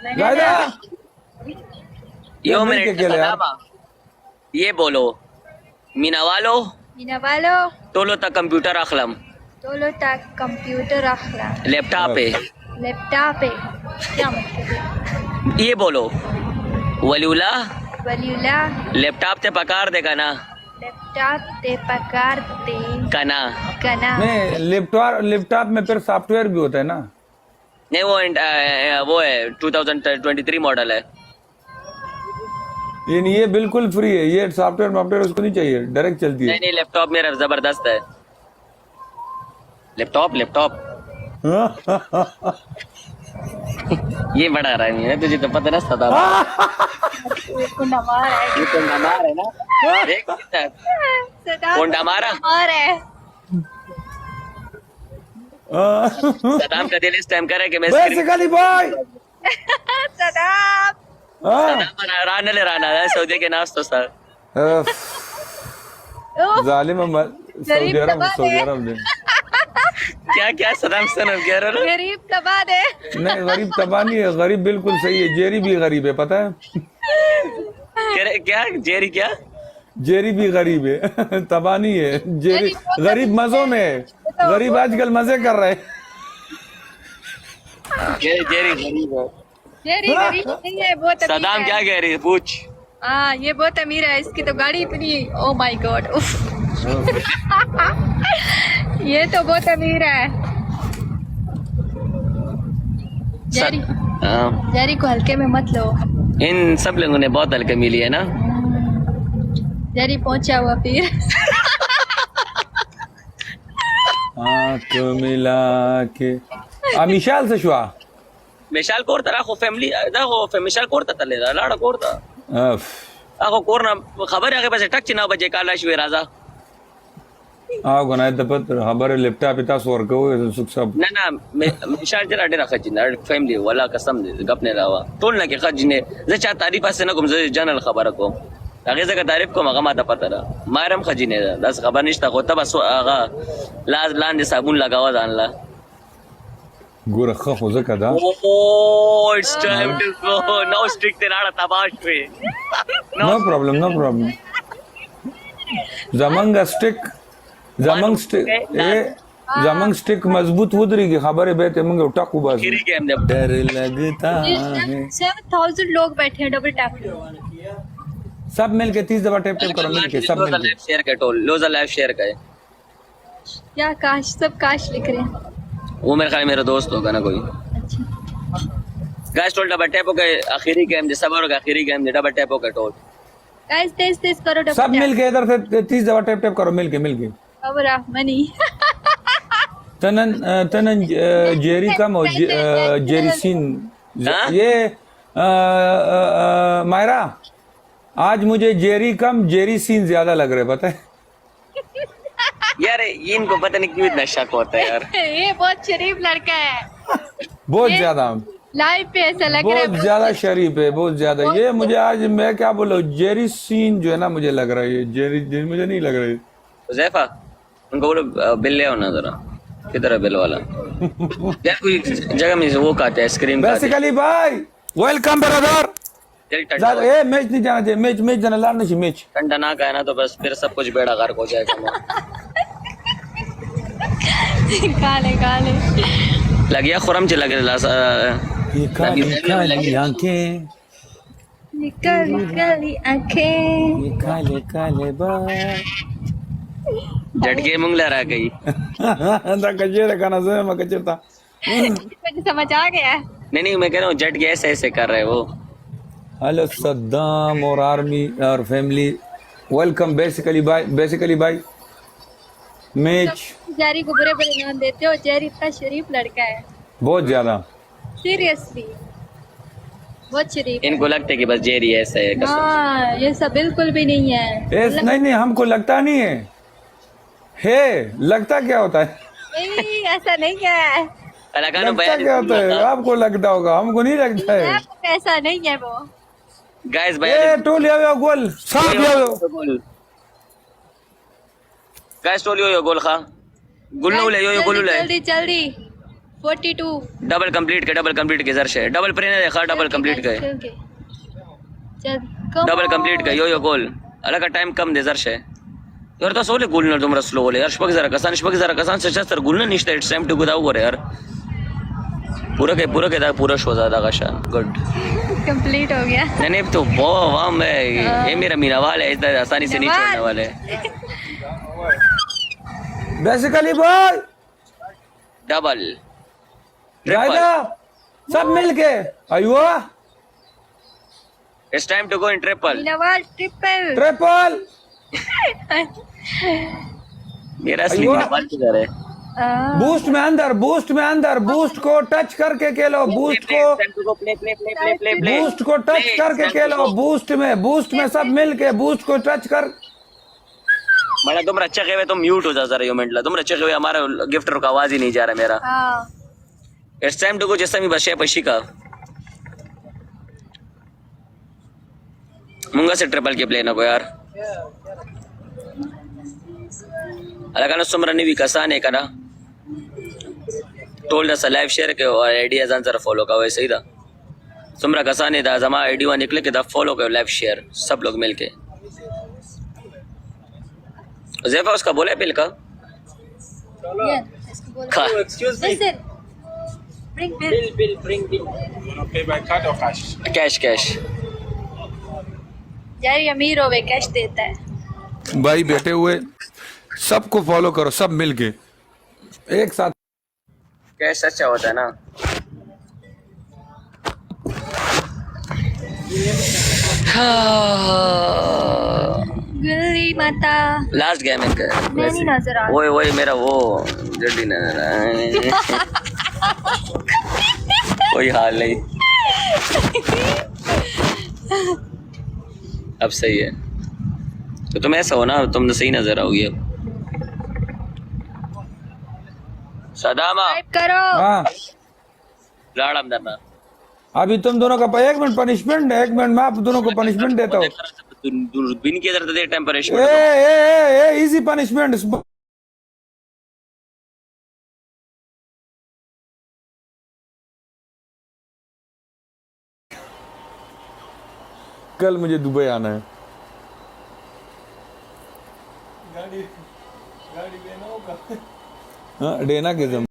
जायदा यो मिल के मिनट खेले यार। सदामा, ये बोलो मीनावालो Minabalu, तोलो तक कंप्यूटर अखलम tolo tak computer akhla. Laptop पे Laptop पे क्या मतलब है? ये बोलो वलीउला Waliula, लैपटॉप ते पकार देगा ना laptop te pakarte कना kana. नहीं, लैपटॉप में फिर सॉफ्टवेयर भी होता है ना। नहीं वो है 2023 मॉडल है। ये बिल्कुल फ्री है, ये सॉफ्टवेयर उसको नहीं चाहिए, डायरेक्ट चलती है। नहीं नहीं लैपटॉप मेरा जबरदस्त है। लैपटॉप ये बड़ा रहा है, तुझे तो पता ना सदा कुंडा मार है. ये कोंडा मार है ना, देख कोंडा मारा। मार है. सदाम का दिल इस टाइम करे कि मैं screen basically boy Sadap. Rana ले राना है सऊदी के नाश तो सर जालिम सऊदी अरब ने क्या क्या सदाम सनम कह रहे हो? गरीब तबाह दे. नहीं, गरीब तबाह नहीं है, गरीब बिल्कुल सही है। जेरी भी गरीब है, पता है? क्या जेरी क्या जेरी भी गरीब है, तबाह नहीं है। जेरी गरीब मजों में है, गरीब आजकल मजे कर रहे हैं। जेरी गरीब है। जेरी गरीब नहीं है, बहुत अमीर सदाम है. क्या कह रही है पूछ। हाँ, ये बहुत अमीर है, इसकी तो गाड़ी इतनी. Oh my God. ये तो बहुत अमीर है. जेरी हाँ, जेरी को हल्के में मत लो. इन सब लोगों ने बहुत हल्के मिली है ना। जेरी पहुंचा हुआ फिर. आंख मिला के मिशाल से शुआ मिशाल कोरता राखो फैमिली दाखो मिशाल कोरता तले लाड़ा कोरता आखो कोरना खबर है के पास टक चिना बजे काला शिवे राजा गनाय दपत खबर लैपटॉप इता सोर को सुख सब ना मिशाल जरा डे रखा चिना फैमिली वाला कसम गपने लावा तोड़ ना के खजने जे चा तारीफ से ना गुम जनरल खबर को आगे जगह तारीफ को मगा माता पता रहा मारम खजीने दस खबर निश्ता को तब आगा लाज लान साबुन लगावा जानला गोरखा हो कदा Oh, it's time to go. No stick तेरा तबाश पे. नो प्रॉब्लम जमंग स्टिक मजबूत उधरी की खबर है बेटे मंगे उठा कुबास खीरी के हमने डर लगता है 7,000 लोग बैठे हैं डबल टैप. सब मिलके 30 दफा टैप टैप करो मिलके सब लोजा मिलके लाइव शेयर का टोल लोजा लाइव शेयर का है क्या काश, सब काश लिख रहे हैं. वो मेरे ख्याल में मेरा दोस्त होगा ना कोई अच्छा, गाइस टोल डबल टैप का आखिरी गेम जैसा बार का आखिरी गेम डबल टैप का टोल गाइस तेज करो डबल सब टैप. मिलके इधर से 30 दफा टैप टैप करो मिलके खबर मनी. तनन जेरी कम और जेरी सीन हाँ? ये मायरा आज मुझे जेरी कम जेरी सीन ज्यादा लग रहे, पता है? यार इनको पता नहीं क्यों इतना शक होता है यार ये बहुत शरीफ लड़का है. बहुत ज्यादा लाइव पे ऐसा लग रहा है बहुत ज्यादा शरीफ है, बहुत ज्यादा। ये मुझे आज मैं क्या बोलूं, जेरी सीन जो है ना मुझे लग रहा है, ये जेरी मुझे नहीं लग रहा है। हुजैफा उनको बोलो बिल ले आओ ना जरा किधर है बिल वाला यार कोई जगह में वो काटे आइसक्रीम बेसिकली भाई वेलकम ब्रदर। ए मैच नहीं जाना चाहिए, मैच जाना लाना चाहिए मैच। ठंडा ना का है ना तो बस फिर सब कुछ बेड़ा गर्क हो जाएगा काले लग गया खुरम चला गया काली आंखें निकली आंखें ये काले काले बाल झटके मुंग लहरा गई अंदर कचेरे खाना से मैं कचेरता मुझे समझ आ गया. नहीं मैं कह रहा हूँ झटके ऐसे ऐसे कर रहे वो हेलो सद्दाम और आर्मी और फैमिली वेलकम बेसिकली भाई मैच जेरी को बुरे नाम देते हो. जेरी इतना शरीफ लड़का है, बहुत ज्यादा सीरियसली बहुत शरीफ. इनको लगता है कि बस जेरी ऐसा है कसम हाँ, ये सब बिल्कुल भी नहीं है. नहीं हमको लगता नहीं है लगता क्या होता है? नहीं, ऐसा नहीं है. लगता क्या होता है? आपको लगता होगा, हमको नहीं लगता है. ऐसा नहीं है वो. गाइस ए टोल यो गोल साफ यो गाइस टोल यो गोल खा गुल्लो ले यो गोल ले जल्दी 42 डबल कंप्लीट के जर से डबल प्रेन देखा डबल कंप्लीट के डबल कंप्लीट के यो गोल अलग का टाइम कम दे जर से यार तो सोले गोल न तुमरा स्लो ले यार शपक जरा कसान से चस्तर गोल न निश्चित इट्स टाइम टू गो दाव यार पूरा शो ज्यादा का शान गुड कंप्लीट हो गया। नहीं तो बहुत वाह मैं ये मेरा मीना वाला है इतना आसानी से नहीं छोड़ने वाले बेसिकली बॉय डबल ड्राइवर सब मिलके अयो it's time to go in triple मीनावाल ट्रिपल ट्रिपल मेरा असली मीना वाल किधर है बूस्ट में अंदर बूस्ट को टच करके खेलो बूस्ट को टच करके खेलो बूस्ट में सब मिलके बूस्ट को टच कर बड़ा तुम अच्छा कहे तो म्यूट हो जा जरा मोमेंटला तुम अच्छा कहे हमारा गिफ्टर का आवाज ही नहीं जा रहा मेरा इट्स टाइम टू गो जैसा मी बशे पशी का मुंगा से ट्रिपल के प्ले नको यार अलग सुमरा नहीं विकसाने का ना टोल्ड अस लाइव शेयर के और आइडियाज आंसर फॉलो का वैसे ही था सुमरा कसाने दा जमा आईडी वन निकले के दा फॉलो करो लाइव शेयर सब लोग मिलके ज़ेफा उसका बोले बिल का excuse me bring bill Pay by card or cash? Cash यार ये अमीर होवे कैश देता है। भाई बैठे हुए सबको फॉलो करो सब मिलके एक साथ कैश अच्छा होता है ना गुल्ली माता लास्ट गेम है मैं नहीं नजर आ वो मेरा वो जल्दी नजर आया कोई हाल नहीं अब सही है तो तुम ऐसा हो ना तुम तो सही नजर आओगी अब सदामा टाइप करो। हाँ लाड़ अंदर ना अभी तुम दोनों का 1 मिनट पनिशमेंट है 1 मिनट में आप दोनों को पनिशमेंट देता हूँ बिन के इधर दे टाइम पर इजी पनिशमेंट कल मुझे दुबई आना है गाड़ी देना होगा हाँ डेना के जम